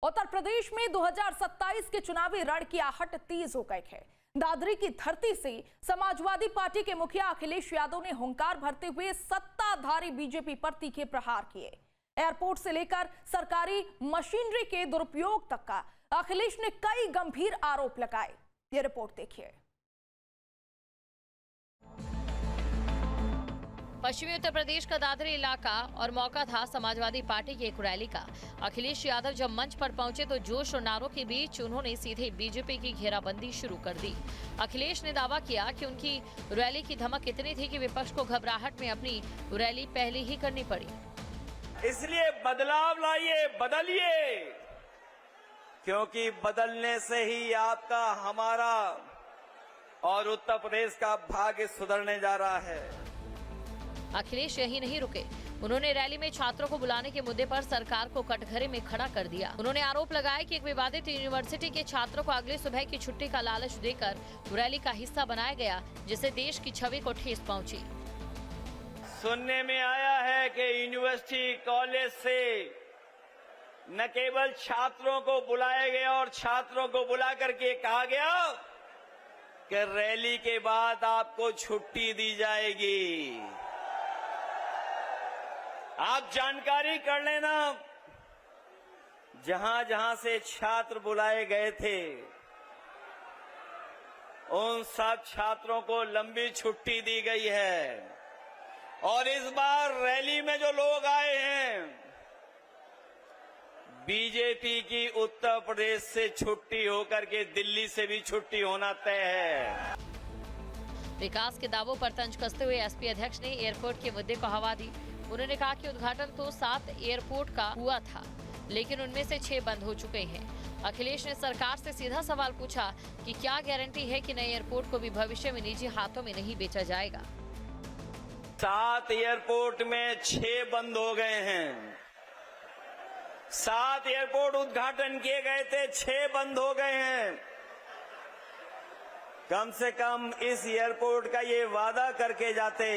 उत्तर प्रदेश में 2027 के चुनावी रण की आहट तेज हो गई है। दादरी की धरती से समाजवादी पार्टी के मुखिया अखिलेश यादव ने हुंकार भरते हुए सत्ताधारी बीजेपी पर तीखे प्रहार किए। एयरपोर्ट से लेकर सरकारी मशीनरी के दुरुपयोग तक का अखिलेश ने कई गंभीर आरोप लगाए। ये रिपोर्ट देखिए। पश्चिमी उत्तर प्रदेश का दादरी इलाका और मौका था समाजवादी पार्टी की एक रैली का। अखिलेश यादव जब मंच पर पहुंचे तो जोश और नारों के बीच उन्होंने सीधे बीजेपी की घेराबंदी शुरू कर दी। अखिलेश ने दावा किया कि उनकी रैली की धमक इतनी थी कि विपक्ष को घबराहट में अपनी रैली पहले ही करनी पड़ी। इसलिए बदलाव लाइए, बदलिए, क्योंकि बदलने से ही आपका, हमारा और उत्तर प्रदेश का भाग्य सुधरने जा रहा है। अखिलेश यही नहीं रुके, उन्होंने रैली में छात्रों को बुलाने के मुद्दे पर सरकार को कटघरे में खड़ा कर दिया। उन्होंने आरोप लगाया कि एक विवादित यूनिवर्सिटी के छात्रों को अगले सुबह की छुट्टी का लालच देकर रैली का हिस्सा बनाया गया, जिससे देश की छवि को ठेस पहुंची। सुनने में आया है कि यूनिवर्सिटी कॉलेज से न केवल छात्रों को बुलाया गया और छात्रों को बुला करके कहा गया कि रैली के बाद आपको छुट्टी दी जाएगी। आप जानकारी कर लेना, जहां जहां से छात्र बुलाए गए थे उन सब छात्रों को लंबी छुट्टी दी गई है। और इस बार रैली में जो लोग आए हैं, बीजेपी की उत्तर प्रदेश से छुट्टी होकर के दिल्ली से भी छुट्टी होना तय है। विकास के दावों पर तंज कसते हुए एसपी अध्यक्ष ने एयरपोर्ट के मुद्दे को हवा दी। उन्होंने कहा कि उद्घाटन तो 7 एयरपोर्ट का हुआ था, लेकिन उनमें से 6 बंद हो चुके हैं। अखिलेश ने सरकार से सीधा सवाल पूछा कि क्या गारंटी है कि नए एयरपोर्ट को भी भविष्य में निजी हाथों में नहीं बेचा जाएगा। 7 एयरपोर्ट में 6 बंद हो गए हैं। 7 एयरपोर्ट उद्घाटन किए गए थे, 6 बंद हो गए हैं। कम से कम इस एयरपोर्ट का ये वादा करके जाते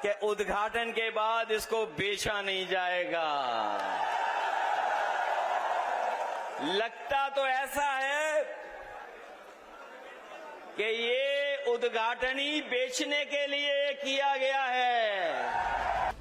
कि उद्घाटन के बाद इसको बेचा नहीं जाएगा। लगता तो ऐसा है कि ये उद्घाटन ही बेचने के लिए किया गया है।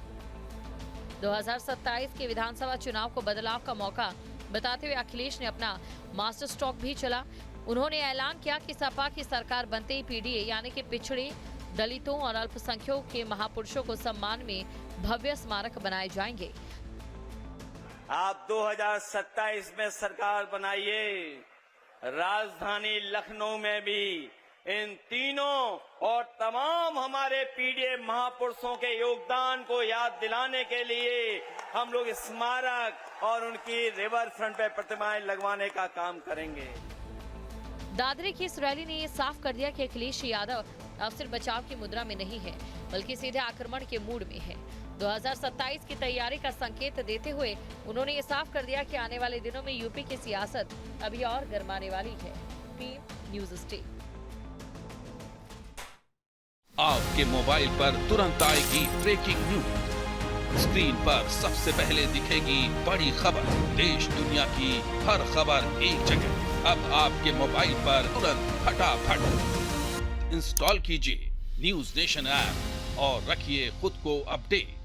2027 के विधानसभा चुनाव को बदलाव का मौका बताते हुए अखिलेश ने अपना मास्टर स्ट्रोक भी चला। उन्होंने ऐलान किया कि सपा की सरकार बनते ही पीडीए यानी कि पिछड़े, दलितों और अल्पसंख्यकों के महापुरुषों को सम्मान में भव्य स्मारक बनाए जाएंगे। आप 2027 में सरकार बनाइए, राजधानी लखनऊ में भी इन तीनों और तमाम हमारे पीडीए महापुरुषों के योगदान को याद दिलाने के लिए हम लोग स्मारक और उनकी रिवर फ्रंट पे प्रतिमाएं लगवाने का काम करेंगे। दादरी की इस रैली ने ये साफ कर दिया कि अखिलेश यादव अब सिर्फ बचाव की मुद्रा में नहीं है, बल्कि सीधे आक्रमण के मूड में है। 2027 की तैयारी का संकेत देते हुए उन्होंने ये साफ कर दिया कि आने वाले दिनों में यूपी की सियासत अभी और गरमाने वाली है। Team news state. आपके मोबाइल पर तुरंत आएगी ब्रेकिंग न्यूज। स्क्रीन पर सबसे पहले दिखेगी बड़ी खबर। देश दुनिया की हर खबर एक जगह। अब आपके मोबाइल पर तुरंत फटाफट इंस्टॉल कीजिए न्यूज़ नेशन ऐप और रखिए खुद को अपडेट।